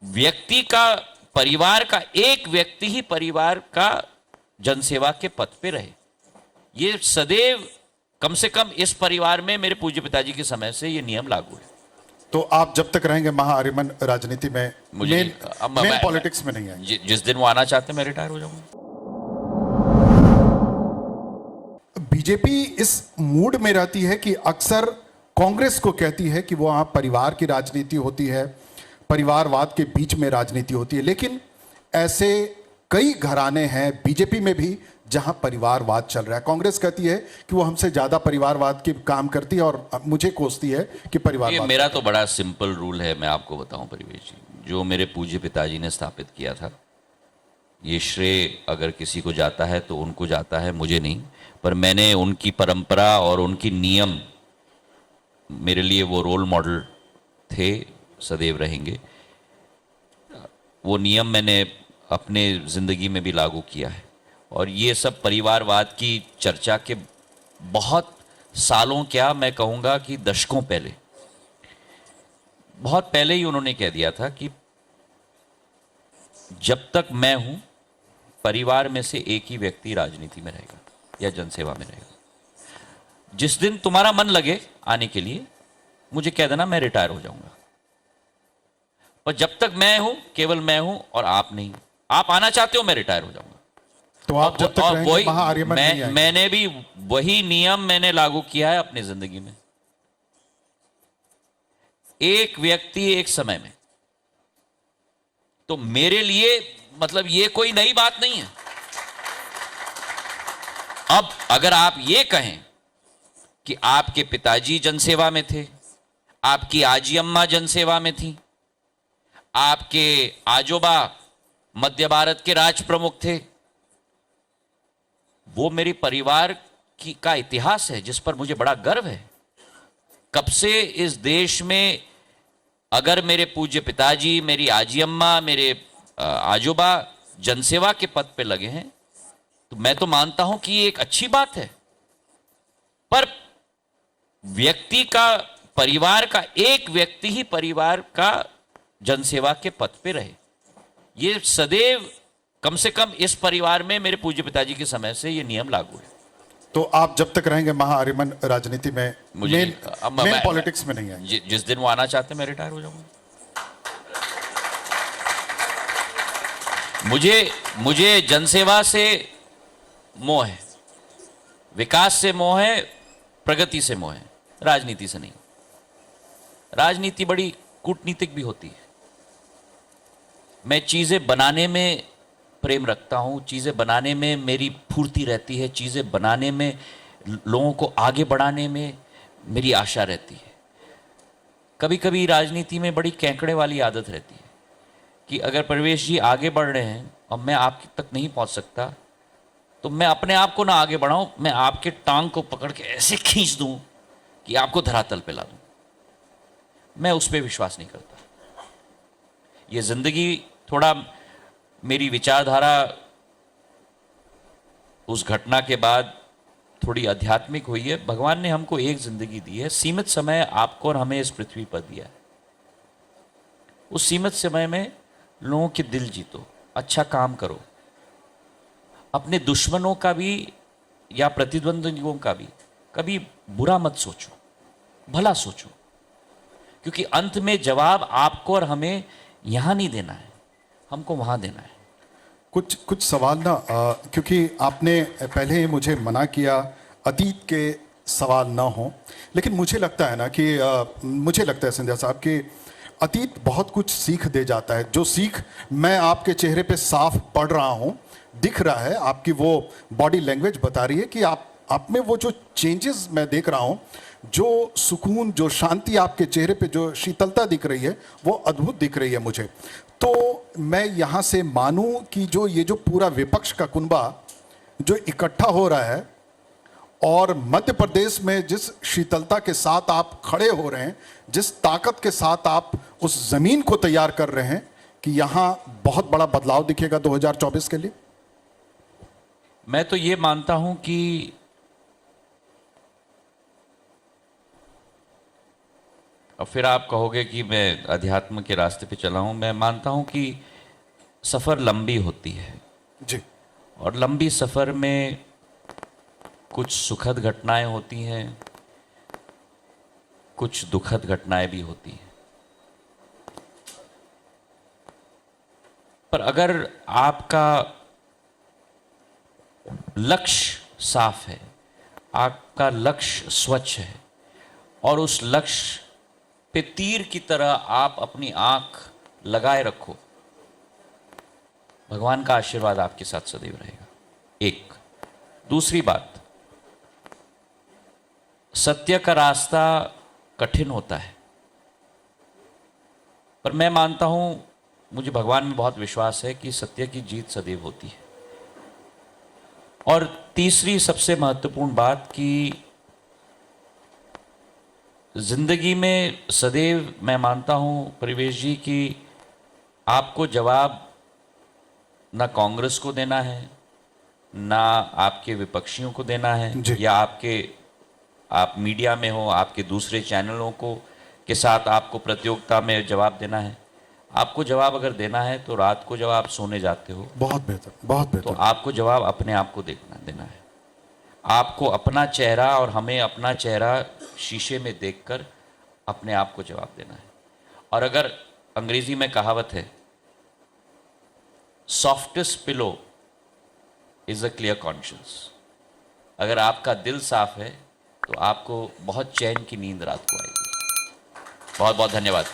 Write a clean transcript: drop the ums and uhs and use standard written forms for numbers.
व्यक्ति का, परिवार का एक व्यक्ति ही परिवार का जनसेवा के पथ पे रहे। ये सदैव, कम से कम इस परिवार में मेरे पूज्य पिताजी के समय से ये नियम लागू है। तो आप जब तक रहेंगे महाआर्यमन राजनीति में, मेन पॉलिटिक्स में नहीं आएंगे? जिस दिन वो आना चाहते हैं मैं रिटायर हो जाऊंगा। बीजेपी इस मूड में रहती है कि अक्सर कांग्रेस को कहती है कि वो वहाँ परिवार की राजनीति होती है, परिवारवाद के बीच में राजनीति होती है, लेकिन ऐसे कई घराने हैं बीजेपी में भी जहां परिवारवाद चल रहा है। कांग्रेस कहती है कि वो हमसे ज्यादा परिवारवाद के काम करती है और मुझे कोसती है कि परिवारवाद। मेरा तो बड़ा सिंपल रूल है, मैं आपको बताऊं परिवेश जी, जो मेरे पूज्य पिताजी ने स्थापित किया था, ये श्रेय अगर किसी को जाता है तो उनको जाता है, मुझे नहीं। पर मैंने उनकी परंपरा और उनकी नियम, मेरे लिए वो रोल मॉडल थे, सदैव रहेंगे। वो नियम मैंने अपने ज़िंदगी में भी लागू किया है। और ये सब परिवारवाद की चर्चा के बहुत सालों, क्या मैं कहूँगा कि दशकों पहले, बहुत पहले ही उन्होंने कह दिया था कि जब तक मैं हूं, परिवार में से एक ही व्यक्ति राजनीति में रहेगा या जनसेवा में रहेगा। जिस दिन तुम्हारा मन लगे आने के लिए, मुझे कह देना, मैं रिटायर हो जाऊंगा। पर जब तक मैं हूं, केवल मैं हूं और आप नहीं। आप आना चाहते हो, मैं रिटायर हो जाऊंगा। तो आप जब तक रहेंगे महाआर्यमन नहीं आएंगे? मैंने भी वही नियम मैंने लागू किया है अपनी जिंदगी में। एक व्यक्ति एक समय में, तो मेरे लिए मतलब ये कोई नई बात नहीं है। अब अगर आप ये कहें कि आपके पिताजी जनसेवा में थे, आपकी आजी अम्मा जनसेवा में थी, आपके आजोबा मध्य भारत के राज प्रमुख थे, वो मेरे परिवार की का इतिहास है जिस पर मुझे बड़ा गर्व है। कब से इस देश में अगर मेरे पूज्य पिताजी, मेरी आजी अम्मा, मेरे आजोबा जनसेवा के पद पे लगे हैं, तो मैं तो मानता हूं कि ये एक अच्छी बात है। पर व्यक्ति का, परिवार का एक व्यक्ति ही परिवार का जनसेवा के पद पे रहे, ये सदैव, कम से कम इस परिवार में मेरे पूज्य पिताजी के समय से ये नियम लागू है। तो आप जब तक रहेंगे महाआर्यमन राजनीति में, मेन पॉलिटिक्स में नहीं आएंगे? जिस दिन वो आना चाहते हैं मैं रिटायर हो जाऊंगा। मुझे जनसेवा से मोह है, विकास से मोह है, प्रगति से मोह है, राजनीति से नहीं। राजनीति बड़ी कूटनीतिक भी होती है। मैं चीजें बनाने में प्रेम रखता हूं, चीजें बनाने में मेरी फुर्ती रहती है, चीजें बनाने में, लोगों को आगे बढ़ाने में मेरी आशा रहती है। कभी कभी राजनीति में बड़ी केंकड़े वाली आदत रहती है कि अगर प्रवेश जी आगे बढ़ रहे हैं और मैं आप तक नहीं पहुंच सकता, तो मैं अपने आप को ना आगे बढ़ाऊं, मैं आपके टांग को पकड़ के ऐसे खींच दूं कि आपको धरातल पे ला दूं। मैं उस पर विश्वास नहीं करता। ये जिंदगी थोड़ा, मेरी विचारधारा उस घटना के बाद थोड़ी आध्यात्मिक हुई है। भगवान ने हमको एक जिंदगी दी है, सीमित समय आपको और हमें इस पृथ्वी पर दिया है। उस सीमित समय में लोगों के दिल जीतो, अच्छा काम करो, अपने दुश्मनों का भी या प्रतिद्वंदियों का भी कभी बुरा मत सोचो, भला सोचो, क्योंकि अंत में जवाब आपको और हमें यहां नहीं देना है, हमको वहां देना है। कुछ सवाल ना, क्योंकि आपने पहले ही मुझे मना किया अतीत के सवाल ना हो, लेकिन मुझे लगता है ना कि मुझे लगता है संध्या साहब कि अतीत बहुत कुछ सीख दे जाता है। जो सीख मैं आपके चेहरे पे साफ पढ़ रहा हूँ, दिख रहा है, आपकी वो बॉडी लैंग्वेज बता रही है कि आप में वो जो चेंजेस मैं देख रहा हूँ, जो सुकून, जो शांति आपके चेहरे पे, जो शीतलता दिख रही है, वो अद्भुत दिख रही है मुझे। तो मैं यहाँ से मानूं कि ये जो पूरा विपक्ष का कुनबा जो इकट्ठा हो रहा है और मध्य प्रदेश में जिस शीतलता के साथ आप खड़े हो रहे हैं, जिस ताकत के साथ आप उस जमीन को तैयार कर रहे हैं, कि यहाँ बहुत बड़ा बदलाव दिखेगा 2024 के लिए। मैं तो ये मानता हूं कि और फिर आप कहोगे कि मैं अध्यात्म के रास्ते पे चला हूं। मैं मानता हूं कि सफ़र लंबी होती है जी। और लंबी सफ़र में कुछ सुखद घटनाएं होती हैं, कुछ दुखद घटनाएं भी होती हैं। पर अगर आपका लक्ष्य साफ है, आपका लक्ष्य स्वच्छ है और उस लक्ष्य पे तीर की तरह आप अपनी आंख लगाए रखो, भगवान का आशीर्वाद आपके साथ सदैव रहेगा। एक दूसरी बात, सत्य का रास्ता कठिन होता है, पर मैं मानता हूं, मुझे भगवान में बहुत विश्वास है कि सत्य की जीत सदैव होती है। और तीसरी सबसे महत्वपूर्ण बात कि जिंदगी में सदैव मैं मानता हूं परिवेश जी कि आपको जवाब ना कांग्रेस को देना है, ना आपके विपक्षियों को देना है, जी। या आप मीडिया में हो, आपके दूसरे चैनलों को के साथ आपको प्रतियोगिता में जवाब देना है। आपको जवाब अगर देना है तो रात को जब आप सोने जाते हो बहुत बेहतर, बहुत तो बेहतर। आपको जवाब अपने आप को देना है। आपको अपना चेहरा और हमें अपना चेहरा शीशे में देखकर अपने आप को जवाब देना है। और अगर अंग्रेजी में कहावत है, softest pillow is a clear conscience. अगर आपका दिल साफ है तो आपको बहुत चैन की नींद रात को आएगी। बहुत बहुत धन्यवाद।